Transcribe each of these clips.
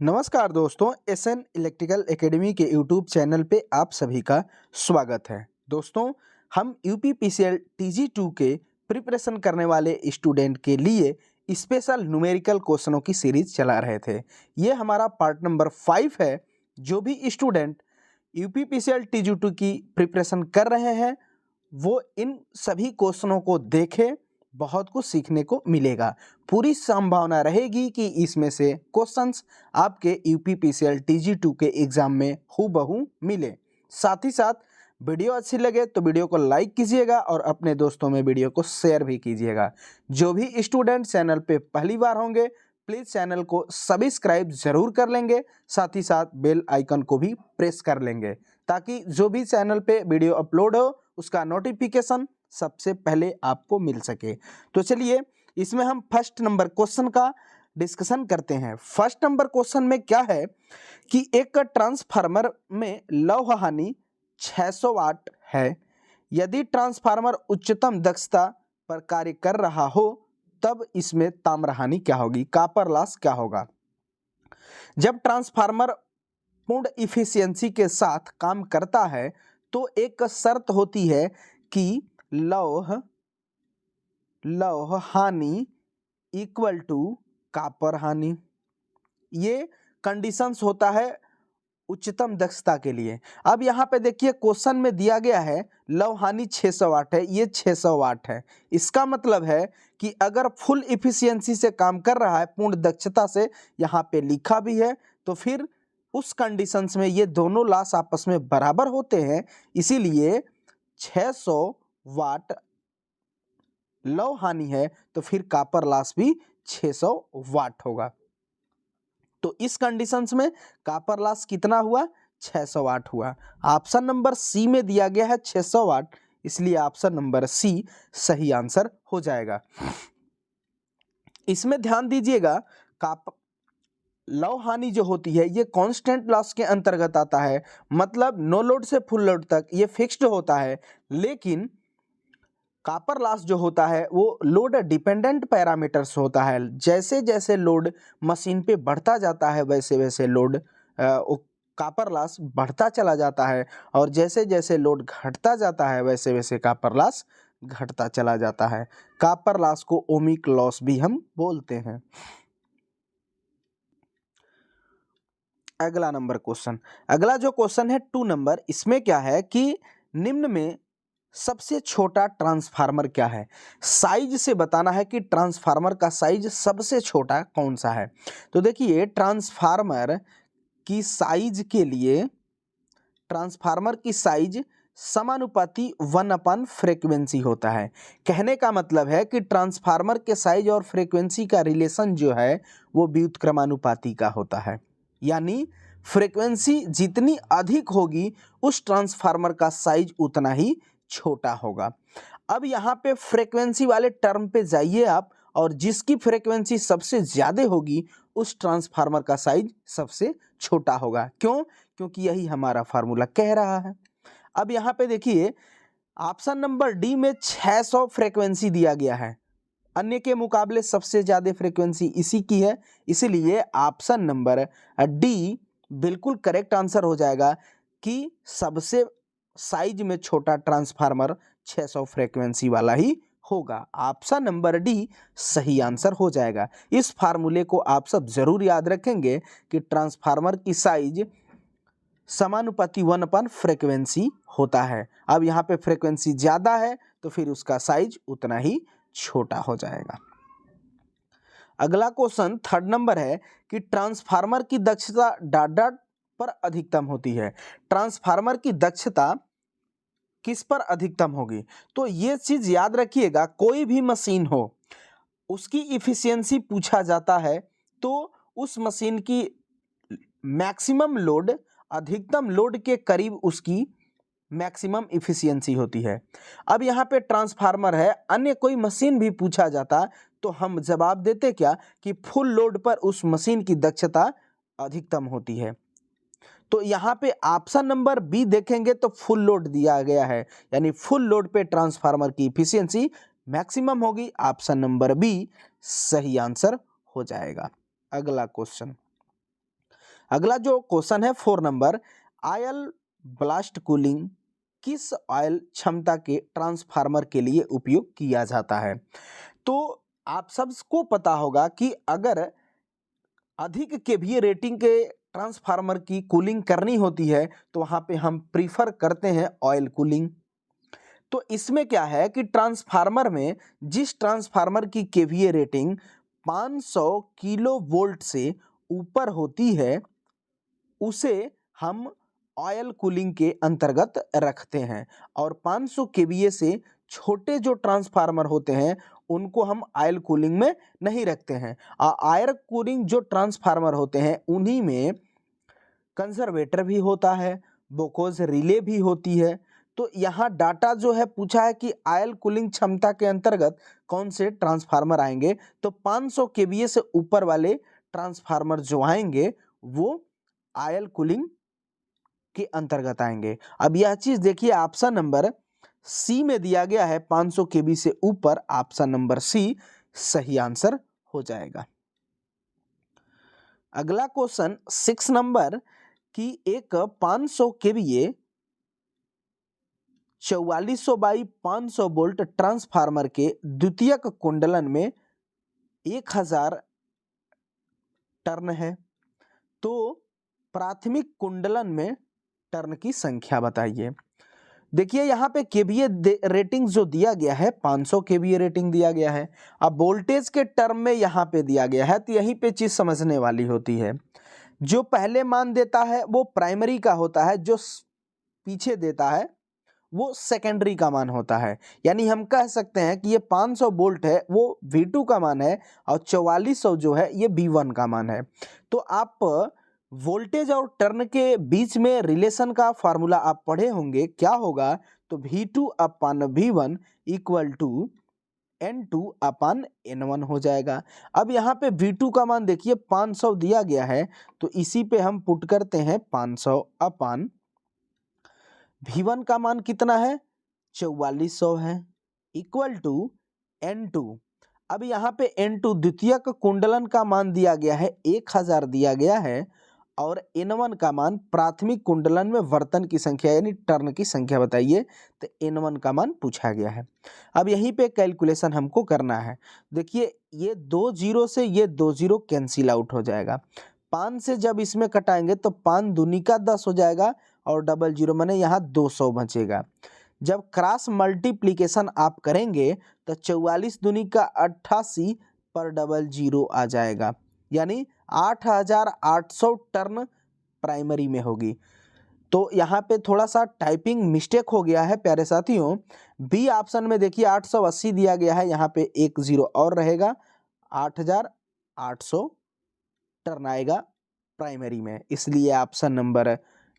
नमस्कार दोस्तों, SN electrical academy के यूट्यूब चैनल पे आप सभी का स्वागत है। दोस्तों, हम यूपीपीसीएल टीजी2 के प्रिपरेशन करने वाले स्टूडेंट के लिए स्पेशल न्यूमेरिकल क्वेश्चनों की सीरीज चला रहे थे। ये हमारा पार्ट नंबर 5 है। जो भी स्टूडेंट यूपीपीसीएल टीजी2 की प्रिपरेशन कर रहे हैं वो इन सभी क्वेश्चनों को देखें, बहुत कुछ सीखने को मिलेगा। पूरी संभावना रहेगी कि इसमें से क्वेश्चंस आपके यूपीपीसीएल टीजी2 के एग्जाम में हूबहू मिले। साथ ही साथ वीडियो अच्छी लगे तो वीडियो को लाइक कीजिएगा और अपने दोस्तों में वीडियो को शेयर भी कीजिएगा। जो भी स्टूडेंट चैनल पे पहली बार होंगे प्लीज़ चैनल को सब्सक्राइब जरूर कर लेंगे, साथ ही साथ बेल आइकन को भी प्रेस कर लेंगे ताकि जो भी चैनल पे वीडियो अपलोड हो उसका नोटिफिकेशन सबसे पहले आपको मिल सके। तो चलिए इसमें हम फर्स्ट नंबर क्वेश्चन का डिस्कशन करते हैं। फर्स्ट नंबर क्वेश्चन में क्या है कि एक ट्रांसफार्मर में लौह हानि 600 वाट है। यदि ट्रांसफार्मर उच्चतम दक्षता पर कार्य कर रहा हो तब इसमें ताम्र हानि क्या होगी, कॉपर लॉस क्या होगा। जब ट्रांसफार्मर पूर्ण इफिशियंसी के साथ काम करता है तो एक शर्त होती है कि लौह हानि इक्वल टू कॉपर हानि। ये कंडीशंस होता है उच्चतम दक्षता के लिए। अब यहाँ पे देखिए क्वेश्चन में दिया गया है लौह हानि 600 वाट है, ये 600 वाट है। इसका मतलब है कि अगर फुल इफिशियंसी से काम कर रहा है, पूर्ण दक्षता से, यहाँ पे लिखा भी है, तो फिर उस कंडीशंस में ये दोनों लॉस आपस में बराबर होते हैं। इसीलिए 600 वाट लौह हानि है तो फिर कॉपर लॉस भी 600 वाट होगा। तो इस कंडीशंस में कॉपर लॉस कितना हुआ, 600 वाट हुआ। ऑप्शन नंबर सी में दिया गया है 600 वाट, इसलिए ऑप्शन नंबर सी सही आंसर हो जाएगा। इसमें ध्यान दीजिएगा, लौह हानि जो होती है ये कांस्टेंट लॉस के अंतर्गत आता है, मतलब नो लोड से फुल लोड तक ये फिक्स्ड होता है। लेकिन कॉपर लॉस जो होता है वो लोड डिपेंडेंट पैरामीटर्स होता है। जैसे जैसे लोड मशीन पे बढ़ता जाता है वैसे वैसे लोड कॉपर लॉस बढ़ता चला जाता है, और जैसे जैसे लोड घटता जाता है वैसे वैसे कॉपर लॉस घटता चला जाता है। कॉपर लॉस को ओमिक लॉस भी हम बोलते हैं। अगला नंबर क्वेश्चन, अगला जो क्वेश्चन है 2 नंबर, इसमें क्या है कि निम्न में सबसे छोटा ट्रांसफार्मर क्या है। साइज से बताना है कि ट्रांसफार्मर का साइज सबसे छोटा कौन सा है। तो देखिए ट्रांसफार्मर की साइज के लिए ट्रांसफार्मर की साइज समानुपाती 1 फ्रीक्वेंसी होता है। कहने का मतलब है कि ट्रांसफार्मर के साइज और फ्रीक्वेंसी का रिलेशन जो है वो व्युत्क्रमानुपाती का होता है। यानी फ्रीक्वेंसी जितनी अधिक होगी उस ट्रांसफार्मर का साइज उतना ही छोटा होगा। अब यहाँ पे फ्रीक्वेंसी वाले टर्म पे जाइए आप, और जिसकी फ्रीक्वेंसी सबसे ज़्यादा होगी उस ट्रांसफार्मर का साइज सबसे छोटा होगा। क्यों? क्योंकि यही हमारा फार्मूला कह रहा है। अब यहाँ पे देखिए ऑप्शन नंबर डी में 600 फ्रीक्वेंसी दिया गया है, अन्य के मुकाबले सबसे ज़्यादा फ्रीक्वेंसी इसी की है, इसीलिए ऑप्शन नंबर डी बिल्कुल करेक्ट आंसर हो जाएगा कि सबसे साइज में छोटा ट्रांसफार्मर 600 फ्रीक्वेंसी वाला ही होगा। ऑप्शन नंबर डी सही आंसर हो जाएगा। इस फार्मूले को आप सब जरूर याद रखेंगे कि ट्रांसफार्मर की साइज समानुपाती 1 फ्रीक्वेंसी होता है। अब यहाँ पे फ्रीक्वेंसी ज़्यादा है तो फिर उसका साइज उतना ही छोटा हो जाएगा। अगला क्वेश्चन 3rd नंबर है कि ट्रांसफार्मर की दक्षता डॉट डॉट पर अधिकतम होती है। ट्रांसफार्मर की दक्षता किस पर अधिकतम होगी? तो ये चीज याद रखिएगा, कोई भी मशीन हो उसकी इफिशियंसी पूछा जाता है तो उस मशीन की मैक्सिमम लोड अधिकतम लोड के करीब उसकी मैक्सिमम इफिशियंसी होती है। अब यहाँ पे ट्रांसफार्मर है, अन्य कोई मशीन भी पूछा जाता तो हम जवाब देते क्या कि फुल लोड पर उस मशीन की दक्षता अधिकतम होती है। तो यहाँ पे ऑप्शन नंबर बी देखेंगे तो फुल लोड दिया गया है, यानी फुल लोड पे ट्रांसफार्मर की इफिशियंसी मैक्सिमम होगी। ऑप्शन नंबर बी सही आंसर हो जाएगा। अगला क्वेश्चन, अगला जो क्वेश्चन है 4 नंबर, ऑयल ब्लास्ट कूलिंग किस ऑयल क्षमता के ट्रांसफार्मर के लिए उपयोग किया जाता है? तो आप सबको पता होगा कि अगर अधिक केवीए रेटिंग के ट्रांसफार्मर की कूलिंग करनी होती है तो वहाँ पे हम प्रीफर करते हैं ऑयल कूलिंग। तो इसमें क्या है कि ट्रांसफार्मर में जिस ट्रांसफार्मर की केवीए रेटिंग 500 किलो वोल्ट से ऊपर होती है उसे हम ऑयल कूलिंग के अंतर्गत रखते हैं, और 500 केवीए से छोटे जो ट्रांसफार्मर होते हैं उनको हम ऑयल कूलिंग में नहीं रखते हैं। ऑयल कूलिंग जो ट्रांसफार्मर होते हैं उन्हीं में कंजर्वेटर भी होता है, बोकोज रिले भी होती है। तो यहाँ डाटा जो है पूछा है कि ऑयल कूलिंग क्षमता के अंतर्गत कौन से ट्रांसफार्मर आएंगे, तो 500 केवीए से ऊपर वाले ट्रांसफार्मर जो आएंगे वो ऑयल कूलिंग के अंतर्गत आएंगे। अब यह चीज देखिए, ऑप्शन नंबर सी में दिया गया है 500 केवी से ऊपर, ऑप्शन नंबर सी सही आंसर हो जाएगा। अगला क्वेश्चन 6 नंबर की एक 500 केवीए 4400 बाई 500 वोल्ट ट्रांसफार्मर के द्वितीयक कुंडलन में 1000 टर्न है, तो प्राथमिक कुंडलन में टर्न की संख्या बताइए। देखिए यहाँ पे केवीए रेटिंग जो दिया गया है 500 केवीए रेटिंग दिया गया है। अब वोल्टेज के टर्म में यहाँ पे दिया गया है, तो यहीं पे चीज समझने वाली होती है। जो पहले मान देता है वो प्राइमरी का होता है, जो पीछे देता है वो सेकेंडरी का मान होता है। यानी हम कह सकते हैं कि ये 500 वोल्ट है वो V2 का मान है और 4400 जो है ये V1 का मान है। तो आप वोल्टेज और टर्न के बीच में रिलेशन का फार्मूला आप पढ़े होंगे, क्या होगा, तो V2 upon V1 equal to N2 upon N1 हो जाएगा। अब यहाँ पे V2 का मान देखिए 500 दिया गया है, तो इसी पे हम पुट करते हैं 500 अपान V1 का मान कितना है 4400 है इक्वल टू N2। अब यहाँ पे N2 द्वितीयक कुंडलन का मान दिया गया है 1000 दिया गया है, और N1 का मान प्राथमिक कुंडलन में वर्तन की संख्या यानी टर्न की संख्या बताइए, तो N1 का मान पूछा गया है। अब यहीं पे कैलकुलेशन हमको करना है। देखिए ये 2 जीरो से ये 2 जीरो कैंसिल आउट हो जाएगा, 5 से जब इसमें कटाएंगे तो 5 दूनी का 10 हो जाएगा और डबल जीरो माने यहाँ 200 बचेगा। जब क्रॉस मल्टीप्लीकेशन आप करेंगे तो 44 दूनी का 88 पर डबल जीरो आ जाएगा, यानी 8800 टर्न प्राइमरी में होगी। तो यहाँ पे थोड़ा सा टाइपिंग मिस्टेक हो गया है प्यारे साथियों। बी ऑप्शन में देखिए 880 दिया गया है, यहाँ पे एक जीरो और रहेगा, 8800 टर्न आएगा प्राइमरी में, इसलिए ऑप्शन नंबर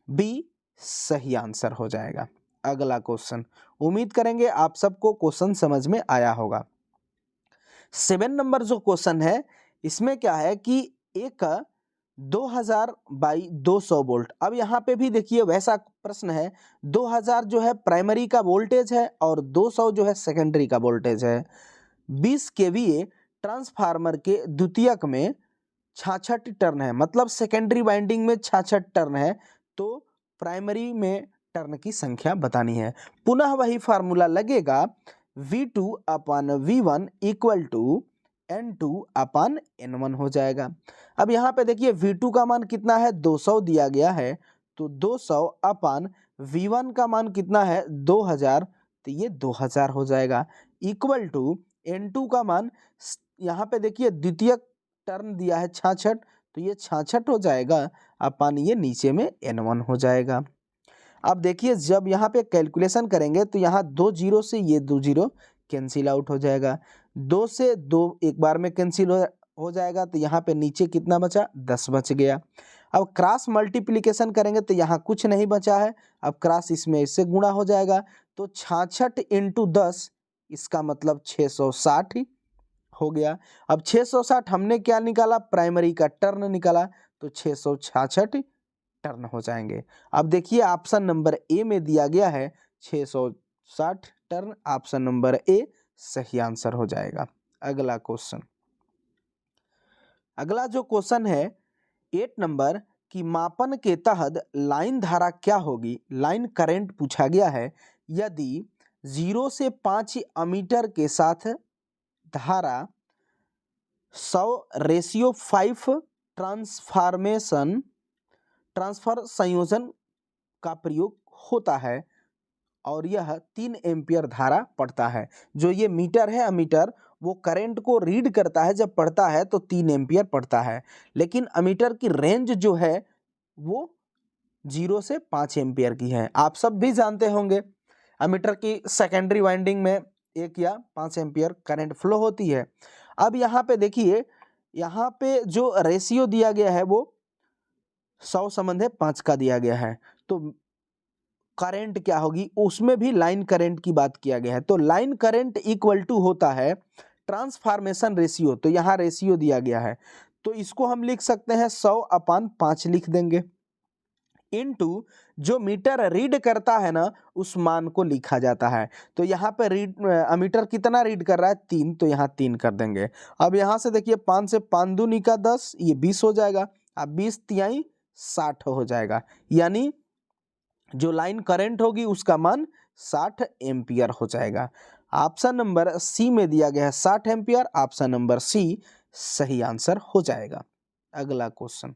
बी सही आंसर हो जाएगा। अगला क्वेश्चन, उम्मीद करेंगे आप सबको क्वेश्चन समझ में आया होगा। 7 नंबर जो क्वेश्चन है इसमें क्या है कि एक 2000 बाई 200 वोल्ट। अब यहाँ पे भी देखिए वैसा प्रश्न है, 2000 जो है प्राइमरी का वोल्टेज है और 200 जो है सेकेंडरी का वोल्टेज है। 20 केवीए ट्रांसफार्मर के द्वितीयक में 66 टर्न है, मतलब सेकेंडरी वाइंडिंग में 66 टर्न है, तो प्राइमरी में टर्न की संख्या बतानी है। पुनः वही फार्मूला लगेगा, V2 upon V1 equal to N2 upon N1 हो जाएगा। अब यहाँ पे देखिए V2 का मान कितना है 200 दिया गया है, तो 200 अपान V1 का मान कितना है 2000, तो ये 2000 हो जाएगा इक्वल टू N2 का मान, यहाँ पे देखिए द्वितीय टर्न दिया है 66, तो ये 66 हो जाएगा अपान ये नीचे में N1 हो जाएगा। अब देखिए जब यहाँ पे कैलकुलेशन करेंगे तो यहाँ 2 जीरो से ये 2 जीरो कैंसिल आउट हो जाएगा, 2 से 2 एक बार में कैंसिल हो जाएगा, तो यहाँ पे नीचे कितना बचा 10 बच गया। अब क्रॉस मल्टीप्लिकेशन करेंगे तो यहाँ कुछ नहीं बचा है, अब क्रॉस इसमें इससे गुणा हो जाएगा, तो 66 इंटू 10 इसका मतलब 660 हो गया। अब 660 हमने क्या निकाला, प्राइमरी का टर्न निकाला, तो 666 टर्न हो जाएंगे। अब देखिए ऑप्शन नंबर ए में दिया गया है 660 टर्न, ऑप्शन नंबर ए सही आंसर हो जाएगा। अगला क्वेश्चन, अगला जो क्वेश्चन है 8 नंबर कि मापन के तहत लाइन धारा क्या होगी, लाइन करंट पूछा गया है। यदि 0 से 5 एमीटर के साथ धारा 100:5 ट्रांसफर संयोजन का प्रयोग होता है और यह 3 एम्पियर धारा पढ़ता है। जो ये मीटर है अमीटर, वो करंट को रीड करता है, जब पढ़ता है तो 3 एम्पियर पढ़ता है। लेकिन अमीटर की रेंज जो है वो 0 से 5 एम्पियर की है। आप सब भी जानते होंगे अमीटर की सेकेंडरी वाइंडिंग में 1 या 5 एम्पियर करंट फ्लो होती है। अब यहाँ पे देखिए, यहाँ पे जो रेशियो दिया गया है वो 100:5 का दिया गया है। तो करंट क्या होगी, उसमें भी लाइन करंट की बात किया गया है। तो लाइन करंट इक्वल टू होता है ट्रांसफॉर्मेशन रेशियो। तो यहाँ रेशियो दिया गया है, तो इसको हम लिख सकते हैं 100/5 लिख देंगे, इनटू जो मीटर रीड करता है ना उस मान को लिखा जाता है। तो यहाँ पे अमीटर कितना रीड कर रहा है, 3, तो यहाँ 3 कर देंगे। अब यहाँ से देखिए 5 से 5 दूनी का 10, ये 20 हो जाएगा। अब 20 तिहाई 60 हो जाएगा, यानी जो लाइन करंट होगी उसका मान 60 एम्पियर हो जाएगा। ऑप्शन नंबर सी में दिया गया है 60 एम्पियर। ऑप्शन नंबर सी सही आंसर हो जाएगा। अगला क्वेश्चन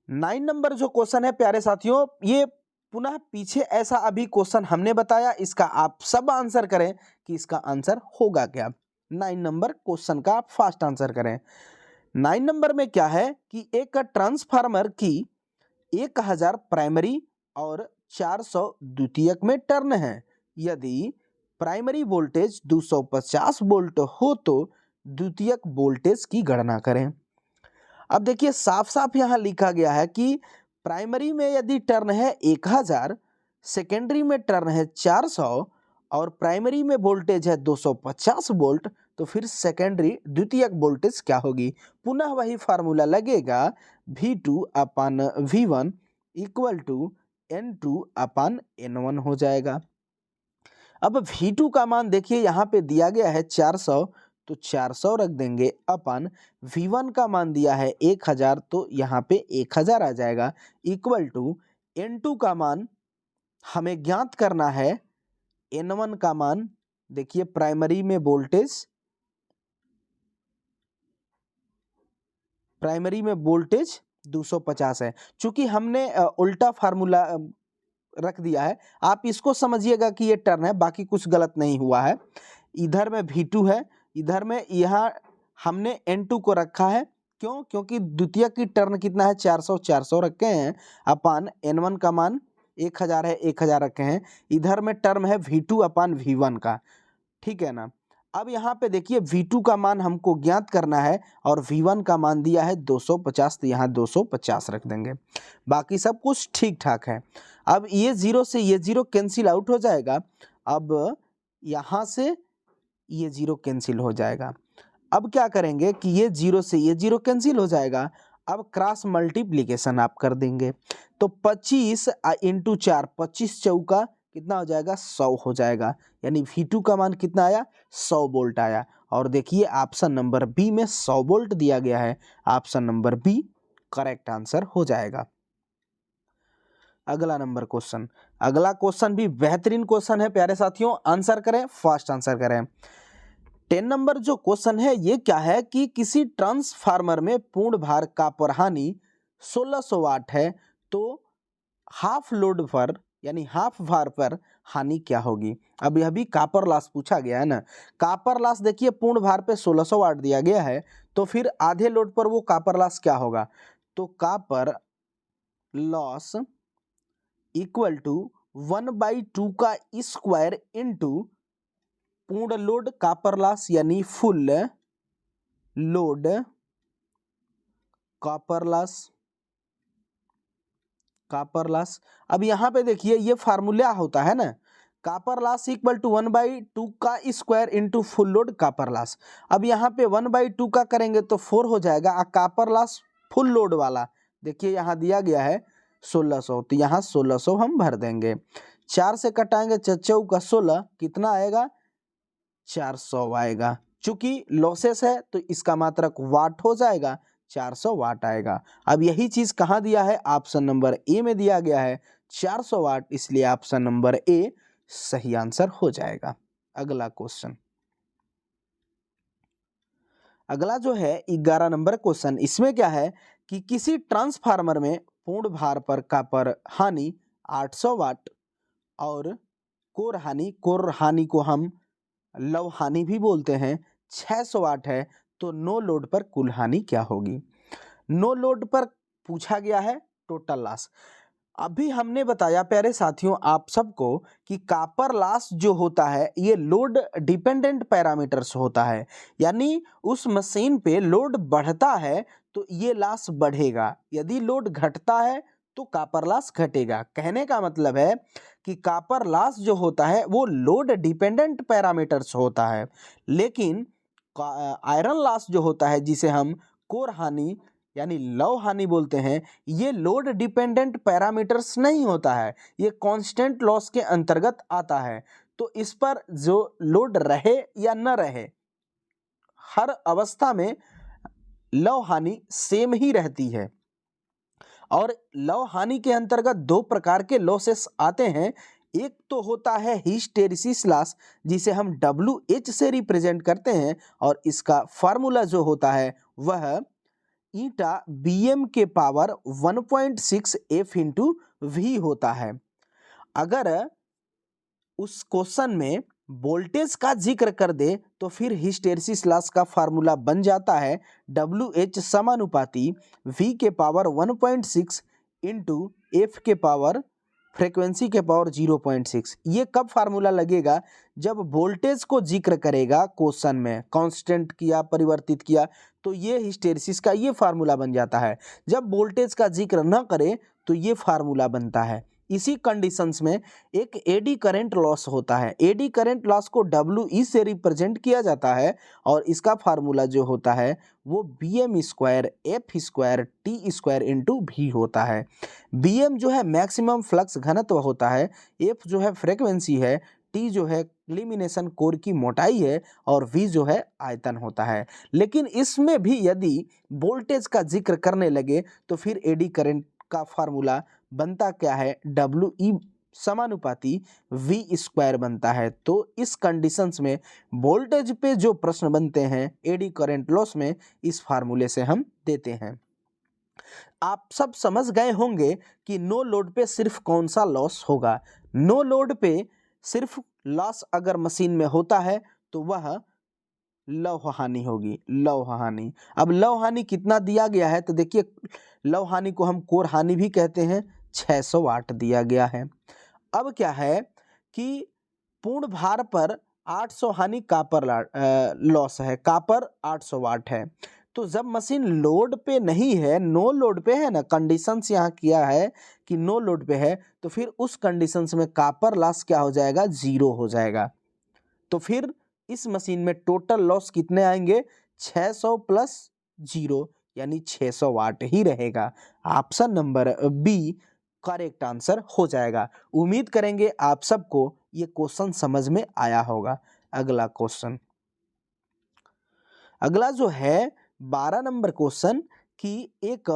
9 नंबर जो क्वेश्चन है प्यारे साथियों, ये पुनः पीछे ऐसा अभी क्वेश्चन हमने बताया, इसका आप सब आंसर करें कि इसका आंसर होगा क्या। 9 नंबर क्वेश्चन का आप फास्ट आंसर करें। 9 नंबर में क्या है कि एक ट्रांसफार्मर की 1000 प्राइमरी और 400 द्वितीयक में टर्न है। यदि प्राइमरी वोल्टेज 250 वोल्ट हो तो द्वितीयक वोल्टेज की गणना करें। अब देखिए साफ साफ यहाँ लिखा गया है कि प्राइमरी में यदि टर्न है 1000, सेकेंडरी में टर्न है 400 और प्राइमरी में वोल्टेज है 250 वोल्ट, तो फिर सेकेंडरी द्वितीयक वोल्टेज क्या होगी। पुनः वही फार्मूला लगेगा, V2/V1 इक्वल टू N2/N1 हो जाएगा। अब V2 का मान देखिए यहाँ पे दिया गया है 400, तो 400 रख देंगे, अपन V1 का मान दिया है 1000, तो यहाँ पे 1000 आ जाएगा, इक्वल टू N2 का मान हमें ज्ञात करना है, N1 का मान देखिए प्राइमरी में वोल्टेज 250 है। चूंकि हमने उल्टा फार्मूला रख दिया है, आप इसको समझिएगा कि ये टर्न है, बाकी कुछ गलत नहीं हुआ है। इधर में V2 है, इधर में यहाँ हमने N2 को रखा है, क्यों, क्योंकि द्वितीय की टर्न कितना है 400 रखे हैं, अपन N1 का मान 1000 है, 1000 रखे हैं। इधर में टर्म है V2/V1 का, ठीक है ना। अब यहाँ पे देखिए V2 का मान हमको ज्ञात करना है और V1 का मान दिया है 250, तो यहाँ 250 रख देंगे, बाकी सब कुछ ठीक ठाक है। अब ये 0 से ये 0 कैंसिल आउट हो जाएगा, अब यहाँ से ये 0 कैंसिल हो जाएगा। अब क्या करेंगे कि ये 0 से ये 0 कैंसिल हो जाएगा, अब क्रॉस मल्टीप्लीकेशन आप कर देंगे, तो 25 × 4, 25 चौका कितना हो जाएगा, 100 हो जाएगा, यानी V2 का मान कितना आया, 100 वोल्ट आया। और देखिए ऑप्शन नंबर बी में 100 वोल्ट दिया गया है, option number B correct answer हो जाएगा। अगला नंबर क्वेश्चन, अगला क्वेश्चन भी बेहतरीन क्वेश्चन है प्यारे साथियों, आंसर करें, फास्ट आंसर करें। 10 नंबर जो क्वेश्चन है ये क्या है कि किसी ट्रांसफार्मर में पूर्ण भार कॉपर हानि 1600 वाट है, तो हाफ लोड पर यानी हाफ भार पर हानि क्या होगी। अब यह भी कॉपर लॉस पूछा गया है ना। कॉपर लॉस देखिए पूर्ण भार पे 1600 वाट दिया गया है, तो फिर आधे लोड पर वो कॉपर लॉस क्या होगा, तो कॉपर लॉस इक्वल टू 1/2 का स्क्वायर इंटू पूर्ण लोड कॉपर लॉस यानी फुल लोड कॉपर लॉस। अब यहाँ पे देखिए ये फार्मूला होता है ना, कॉपर लॉस इक्वल टू 1/2 का square into full load copper loss. अब यहाँ पे 1/2 का करेंगे तो 4 हो जाएगा, और कॉपर लॉस फुल लोड वाला देखिए यहाँ दिया गया है 1600, तो यहाँ 1600 हम भर देंगे। 4 से कटाएंगे, 4 का 16 कितना आएगा, 400 आएगा। चूंकि लॉसेस है तो इसका मात्रक वाट हो जाएगा, 400 वाट आएगा। अब यही चीज कहाँ दिया है, ऑप्शन नंबर ए में दिया गया है 400 वाट, इसलिए ऑप्शन नंबर ए सही आंसर हो जाएगा। अगला क्वेश्चन, अगला जो है 11 नंबर क्वेश्चन, इसमें क्या है कि किसी ट्रांसफार्मर में पूर्ण भार पर कॉपर हानि 800 वाट और कोर हानि को हम लव हानि भी बोलते हैं 600 वाट है, तो नो लोड पर कुल हानि क्या होगी। नो लोड पर पूछा गया है टोटल लॉस। अभी हमने बताया प्यारे साथियों आप सबको कि कॉपर लॉस जो होता है ये लोड डिपेंडेंट पैरामीटर्स होता है, यानी उस मशीन पे लोड बढ़ता है तो ये लॉस बढ़ेगा, यदि लोड घटता है तो कॉपर लॉस घटेगा। कहने का मतलब है कि कॉपर लॉस जो होता है वो लोड डिपेंडेंट पैरामीटर्स होता है, लेकिन आयरन लॉस जो होता है जिसे हम कोर हानि यानी लव हानि बोलते हैं, ये लोड डिपेंडेंट पैरामीटर्स नहीं होता है, ये कांस्टेंट लॉस के अंतर्गत आता है। तो इस पर जो लोड रहे या न रहे, हर अवस्था में लव हानि सेम ही रहती है। और लव हानि के अंतर्गत दो प्रकार के लॉसेस आते हैं, एक तो होता है हिस्टेरिसिस लॉस जिसे हम WH से रिप्रेजेंट करते हैं, और इसका फार्मूला जो होता है वह ईटा BM के पावर 1.6 F इंटू V होता है। अगर उस क्वेश्चन में वोल्टेज का जिक्र कर दे तो फिर हिस्टेरिसिस लॉस का फार्मूला बन जाता है WH समानुपाती V के पावर 1.6 इंटू F के पावर फ्रीक्वेंसी के पावर 0.6। ये कब फार्मूला लगेगा, जब वोल्टेज को जिक्र करेगा क्वेश्चन में, कांस्टेंट किया परिवर्तित किया तो ये हिस्टेरिसिस का ये फार्मूला बन जाता है। जब वोल्टेज का जिक्र न करे तो ये फार्मूला बनता है। इसी कंडीशंस में एक एडी करंट लॉस होता है, एडी करंट लॉस को WE से रिप्रेजेंट किया जाता है, और इसका फार्मूला जो होता है वो BM square F square T square into V होता है। BM जो है मैक्सिमम फ्लक्स घनत्व होता है, F जो है फ्रीक्वेंसी है, T जो है एलिमिनेशन कोर की मोटाई है, और V जो है आयतन होता है। लेकिन इसमें भी यदि वोल्टेज का जिक्र करने लगे तो फिर एडी करंट का फार्मूला बनता क्या है, WE समानुपाती V स्क्वायर बनता है। तो इस कंडीशंस में वोल्टेज पे जो प्रश्न बनते हैं एडी करंट लॉस में, इस फार्मूले से हम देते हैं। आप सब समझ गए होंगे कि नो लोड पे सिर्फ कौन सा लॉस होगा। नो लोड पे सिर्फ लॉस अगर मशीन में होता है तो वह लौह हानि होगी, लौह हानि। अब लौह हानि कितना दिया गया है तो देखिए, लौह हानि को हम कोर हानि भी कहते हैं, 600 वाट दिया गया है। अब क्या है कि पूर्ण भार पर 800 हानि कॉपर लॉस है, कॉपर 800 वाट है। तो जब मशीन लोड पे नहीं है, नो लोड पे है ना, कंडीशंस यहाँ किया है कि नो लोड पे है, तो फिर उस कंडीशंस में कॉपर लॉस क्या हो जाएगा, 0 हो जाएगा। तो फिर इस मशीन में टोटल लॉस कितने आएंगे, 600 प्लस 0 यानी 600 वाट ही रहेगा। Option number B correct answer हो जाएगा। उम्मीद करेंगे आप सबको ये क्वेश्चन समझ में आया होगा। अगला क्वेश्चन, अगला जो है 12 नंबर क्वेश्चन कि एक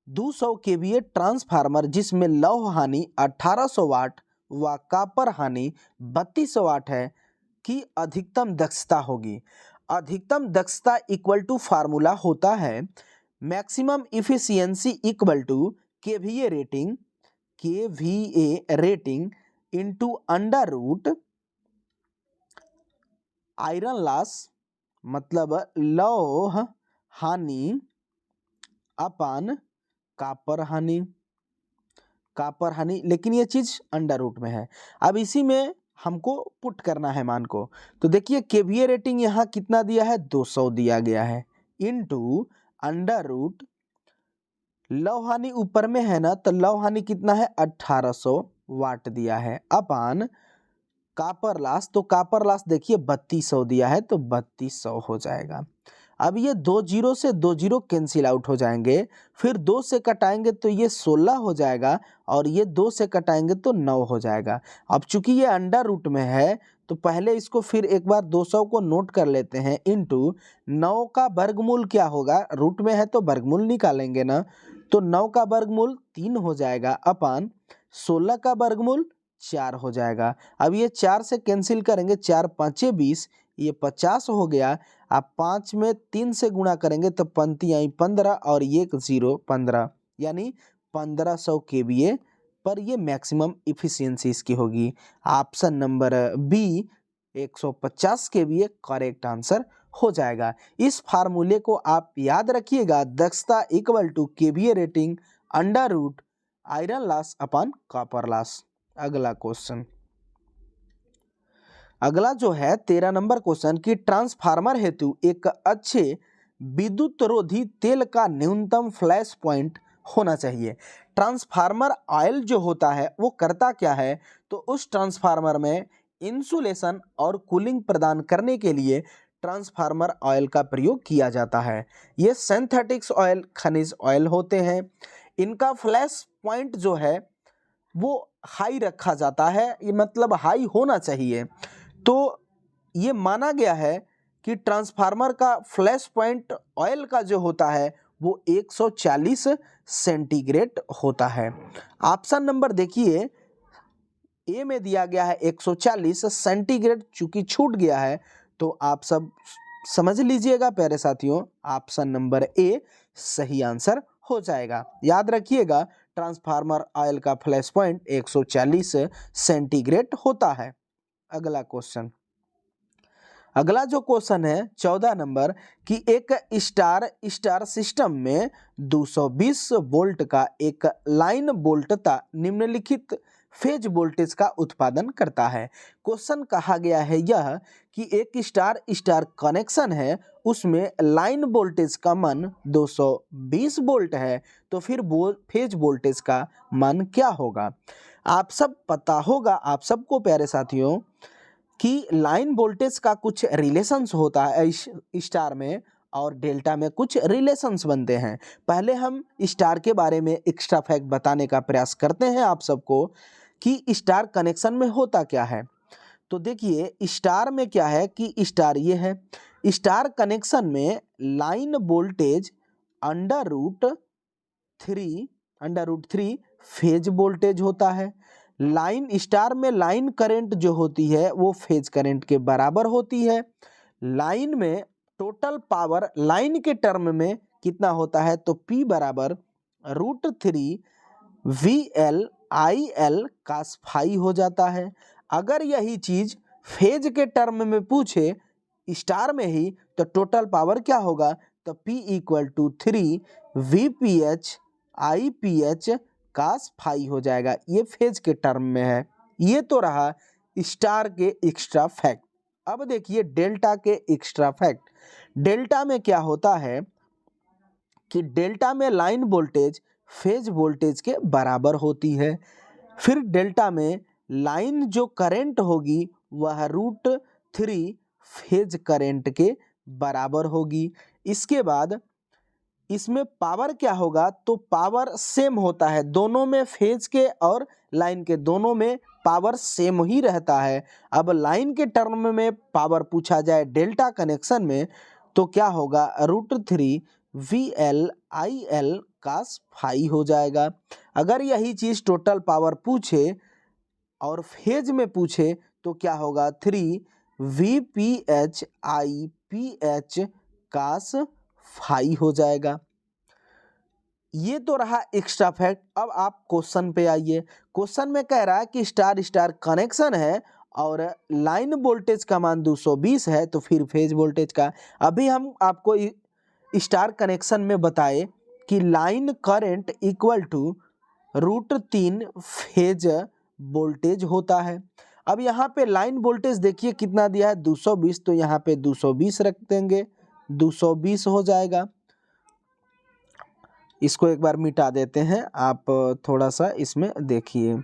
200 kVA ट्रांसफार्मर जिसमें लौह हानि 1800 वाट व कॉपर हानि 3200 वाट है की अधिकतम दक्षता होगी। अधिकतम दक्षता इक्वल टू फार्मूला होता है maximum efficiency equal to KVA rating into under root iron loss मतलब लौह हानि अपन कॉपर हानि, कॉपर हानि, लेकिन ये चीज अंडर रूट में है। अब इसी में हमको पुट करना है मान को, तो देखिए KVA रेटिंग यहाँ कितना दिया है, 200 दिया गया है, इनटू अंडर रूट लौह हानि ऊपर में है ना, तो लौह हानि कितना है, 1800 वाट दिया है, अपन कॉपर लॉस, तो कॉपर लॉस देखिए 3200 दिया है, तो 3200 हो जाएगा। अब ये 2 जीरो से 2 जीरो कैंसिल आउट हो जाएंगे, फिर 2 से कटाएंगे तो ये 16 हो जाएगा, और ये 2 से कटाएंगे तो 9 हो जाएगा। अब चूंकि ये अंडर रूट में है तो पहले इसको फिर एक बार 200 को नोट कर लेते हैं, इनटू 9 का वर्गमूल क्या होगा, रूट में है तो वर्गमूल निकालेंगे ना, तो 9 का वर्गमूल 3 हो जाएगा अपान 16 का वर्गमूल 4 हो जाएगा। अब ये 4 से कैंसिल करेंगे, 4 5 20, ये 50 हो गया। आप 5 में 3 से गुणा करेंगे तो पंक्ति आई 15 और ये 0 15, यानी 1500 केवीए पर ये मैक्सिमम इफिशियंसी इसकी होगी। Option number B 150 KVA correct answer हो जाएगा। इस फार्मूले को आप याद रखिएगा, दक्षता equal to KVA rating under root iron loss upon copper loss. अगला क्वेश्चन, अगला जो है 13 नंबर क्वेश्चन कि ट्रांसफार्मर हेतु एक अच्छे विद्युत रोधी तेल का न्यूनतम फ्लैश पॉइंट होना चाहिए। ट्रांसफार्मर ऑयल जो होता है वो करता क्या है, तो उस ट्रांसफार्मर में इंसुलेशन और कूलिंग प्रदान करने के लिए ट्रांसफार्मर ऑयल का प्रयोग किया जाता है। ये सिंथेटिक्स ऑयल खनिज ऑयल होते हैं। इनका फ्लैश पॉइंट जो है वो हाई रखा जाता है, ये मतलब हाई होना चाहिए। तो ये माना गया है कि ट्रांसफार्मर का फ्लैश पॉइंट ऑयल का जो होता है वो 140 सेंटीग्रेड होता है। ऑप्शन नंबर देखिए, ए में दिया गया है 140 सेंटीग्रेड, चूंकि छूट गया है तो आप सब समझ लीजिएगा प्यारे साथियों, ऑप्शन नंबर ए सही आंसर हो जाएगा। याद रखिएगा ट्रांसफार्मर ऑयल का फ्लैश पॉइंट 140 सेंटीग्रेड होता है। अगला क्वेश्चन, अगला जो क्वेश्चन है 14 नंबर कि एक स्टार सिस्टम में 220 वोल्ट का एक लाइन वोल्टता निम्नलिखित फेज वोल्टेज का उत्पादन करता है। क्वेश्चन कहा गया है यह कि एक स्टार कनेक्शन है, उसमें लाइन वोल्टेज का मान 220 वोल्ट है, तो फिर फेज वोल्टेज का मान क्या होगा। आप सब पता होगा आप सबको प्यारे साथियों कि लाइन वोल्टेज का कुछ रिलेशंस होता है स्टार में और डेल्टा में कुछ रिलेशंस बनते हैं। पहले हम स्टार के बारे में एक्स्ट्रा फैक्ट बताने का प्रयास करते हैं आप सबको कि स्टार कनेक्शन में होता क्या है। तो देखिए स्टार में क्या है कि स्टार ये है, स्टार कनेक्शन में line voltage under root three phase voltage होता है। लाइन स्टार में लाइन करंट जो होती है वो फेज करंट के बराबर होती है। लाइन में टोटल पावर लाइन के टर्म में कितना होता है, तो P बराबर √3 VL/IL cos फाई हो जाता है। अगर यही चीज फेज के टर्म में पूछे स्टार में ही तो टोटल पावर क्या होगा, तो P = 3 VPH/IPH cos फाई हो जाएगा। ये फेज के टर्म में है। ये तो रहा स्टार के एक्स्ट्रा फैक्ट। अब देखिए डेल्टा के एक्स्ट्रा फैक्ट। डेल्टा में क्या होता है कि डेल्टा में लाइन वोल्टेज फेज वोल्टेज के बराबर होती है। फिर डेल्टा में लाइन जो करंट होगी वह √3 फेज करंट के बराबर होगी। इसके बाद इसमें पावर क्या होगा, तो पावर सेम होता है, दोनों में फेज के और लाइन के दोनों में पावर सेम ही रहता है। अब लाइन के टर्म में पावर पूछा जाए डेल्टा कनेक्शन में तो क्या होगा, √3 VL/IL cos फाई हो जाएगा। अगर यही चीज टोटल पावर पूछे और फेज में पूछे तो क्या होगा, 3 VPH/IPH cos फाई हो जाएगा। ये तो रहा एक्स्ट्रा फैक्ट। अब आप क्वेश्चन पे आइए। क्वेश्चन में कह रहा है कि स्टार कनेक्शन है और लाइन वोल्टेज का मान 220 है, तो फिर फेज वोल्टेज का। अभी हम आपको स्टार कनेक्शन में बताए कि line current equal to √3 phase voltage होता है। अब यहाँ पे लाइन वोल्टेज देखिए कितना दिया है, 220, तो यहाँ पे 220 रख देंगे, 220 हो जाएगा। इसको एक बार मिटा देते हैं, आप थोड़ा सा इसमें देखिए।